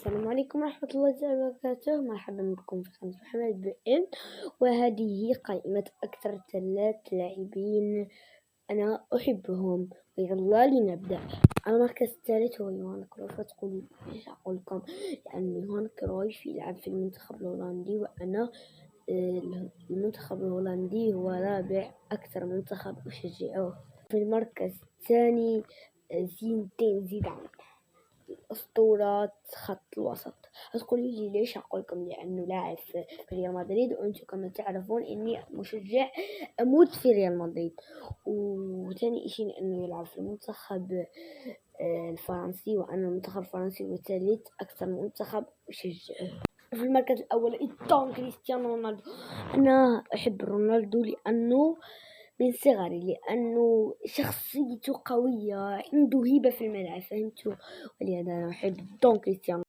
السلام عليكم ورحمة الله تعالى وبركاته. مرحبا بكم في قناة محمد بن، وهذه قائمة أكثر 3 لاعبين أنا أحبهم، ويلا لنبدأ. المركز الثالث هو يوهان كرويف. تقولوا ليش أقول لكم؟ لأن يوهان كرويف يلعب في المنتخب الهولندي، وأنا المنتخب الهولندي هو رابع أكثر منتخب أشجعه. في المركز الثاني زين الدين زيدان، أسطورة خط الوسط. هتقولوا لي ليش؟ أقول لكم لأنه لاعب في ريال مدريد، وأنتم كما تعرفون إني مشجع أموت في ريال مدريد. وثاني إشي لأنه يلعب في المنتخب الفرنسي، وأنا المنتخب الفرنسي وثالث أكثر منتخب أشجعه. في المركز الأول كريستيانو رونالدو. أنا أحب رونالدو لأنه من صغري، لأنه شخصيته قوية، عنده هيبة في الملعب، فهمتوا؟ ولهذا أنا أحب كريستيانو.